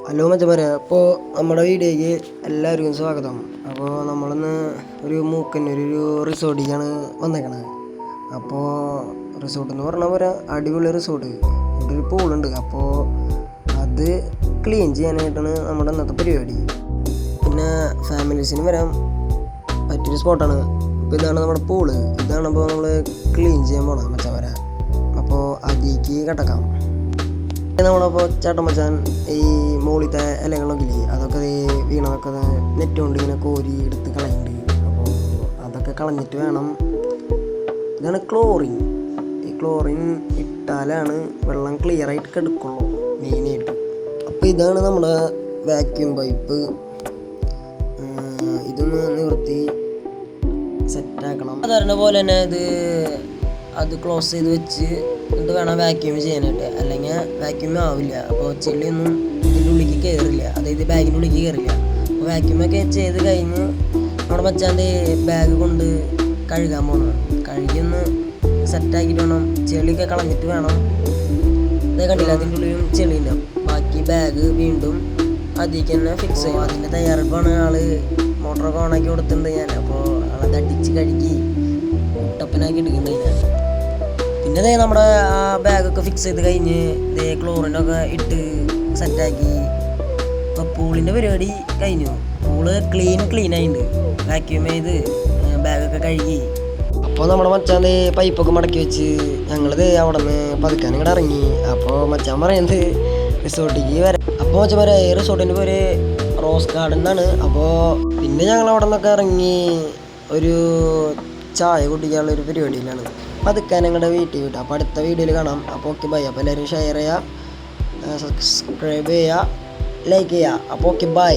Hello മച്ചന്മാരെ, അപ്പോൾ നമ്മുടെ വീഡിയോയ്ക്ക് എല്ലാവർക്കും സ്വാഗതം. അപ്പോൾ നമ്മളിന്ന് ഒരു മൂക്കന്നൊരു റിസോർട്ടിലേക്കാണ് വന്നേക്കണത്. അപ്പോൾ റിസോർട്ട് എന്ന് പറഞ്ഞാൽ ഒരു അടിപൊളി റിസോർട്ട്. ഇവിടെ ഒരു പൂളുണ്ട്. അപ്പോൾ അത് ക്ലീൻ ചെയ്യാനായിട്ടാണ് നമ്മുടെ ഇന്നത്തെ പരിപാടി. പിന്നെ ഫാമിലീസിന് വരാൻ പറ്റിയൊരു സ്പോട്ടാണ്. അപ്പോൾ ഇതാണ് നമ്മുടെ പൂള്. ഇതാണ് ഇപ്പോൾ നമ്മൾ ക്ലീൻ ചെയ്യാൻ പോകണം മച്ചന്മാരെ. അപ്പോൾ അതിലേക്ക് കിടക്കാം. നമ്മളപ്പോൾ ചേട്ടൻ മച്ചാൻ ഈ മുകളിലത്തെ ഇലകളൊക്കെ ഇല്ലേ, അതൊക്കെ വീണതൊക്കെ നെറ്റ് കൊണ്ട് ഇങ്ങനെ കോരി എടുത്ത് കളയുന്നുണ്ട്. അപ്പോൾ അതൊക്കെ കളഞ്ഞിട്ട് വേണം. ഇതാണ് ക്ലോറിൻ. ഈ ക്ലോറിൻ ഇട്ടാലാണ് വെള്ളം ക്ലിയറായിട്ട് കിടക്കുള്ളൂ മെയിനായിട്ട്. അപ്പോൾ ഇതാണ് നമ്മുടെ വാക്യൂം പൈപ്പ്. ഇതൊന്ന് നിവർത്തി സെറ്റാക്കണം. സാധാരണ പോലെ തന്നെ അത് ക്ലോസ് ചെയ്ത് വെച്ച് എന്നിട്ട് വേണം വാക്യൂം ചെയ്യാനായിട്ട്, അല്ലെങ്കിൽ വാക്യൂം ആവില്ല. അപ്പോൾ ചെളിയൊന്നും ഇതിൻ്റെ ഉള്ളിലേക്ക് കയറില്ല, അതായത് ബാഗിൻ്റെ ഉള്ളിലേക്ക് കയറില്ല. അപ്പോൾ വാക്യൂമൊക്കെ ചെയ്ത് കഴിഞ്ഞ് നമ്മുടെ മച്ചാൻ്റെ ബാഗ് കൊണ്ട് കഴുകാൻ പോകണം. കഴുകിയൊന്ന് സെറ്റാക്കിയിട്ട് വേണം, ചെളിയൊക്കെ കളഞ്ഞിട്ട് വേണം. അതേ കണ്ടില്ല, അതിൻ്റെ ഉള്ളിലും ചെളിയുണ്ടാവും. ബാക്കി ബാഗ് വീണ്ടും അതിലേക്ക് തന്നെ ഫിക്സ് ചെയ്യും. അതിൻ്റെ തയ്യാറെടുപ്പാണ്. മോട്ടറൊക്കെ ഓണാക്കി കൊടുത്തിട്ടുണ്ട് ഞാൻ. അപ്പോൾ ആളത് അടിച്ച് കഴുകി കുട്ടപ്പനാക്കി എടുക്കുന്നുണ്ട് ഞാൻ. പിന്നെ നമ്മുടെ ആ ബാഗൊക്കെ ഫിക്സ് ചെയ്ത് കഴിഞ്ഞ് ക്ലോറിനൊക്കെ ഇട്ട് സെറ്റാക്കി. ഇപ്പോൾ പൂളിൻ്റെ പരിപാടി കഴിഞ്ഞു. പൂള് ക്ലീൻ ആയിട്ടുണ്ട്. വാക്യൂം ചെയ്ത് ബാഗൊക്കെ കഴുകി. അപ്പോൾ നമ്മുടെ മച്ചാൻ പൈപ്പൊക്കെ മടക്കി വെച്ച് ഞങ്ങളിത് അവിടെ നിന്ന് പതുക്കാൻ ഇങ്ങോട്ട് ഇറങ്ങി. അപ്പോൾ മച്ചാൻ പറയുന്നത് റിസോർട്ടിലേക്ക് വരാം. അപ്പോൾ മച്ചാൻ പറയാം റിസോർട്ടിൻ്റെ പേര് റോസ് ഗാർഡൻ എന്നാണ്. അപ്പോൾ പിന്നെ ഞങ്ങൾ അവിടെ നിന്നൊക്കെ ഇറങ്ങി ഒരു ചായ കുടിക്കാനുള്ളൊരു പരിപാടിയിലാണ്. പതുക്കാൻ ഞങ്ങളുടെ വീട്ടിൽ വിട്ടു. അപ്പോൾ അടുത്ത വീഡിയോയിൽ കാണാം. അപ്പോൾ ഓക്കെ ബൈ. അപ്പോൾ എല്ലാവരും ഷെയർ ചെയ്യുക, സബ്സ്ക്രൈബ് ചെയ്യുക, ലൈക്ക് ചെയ്യുക. അപ്പോൾ ഓക്കെ ബൈ.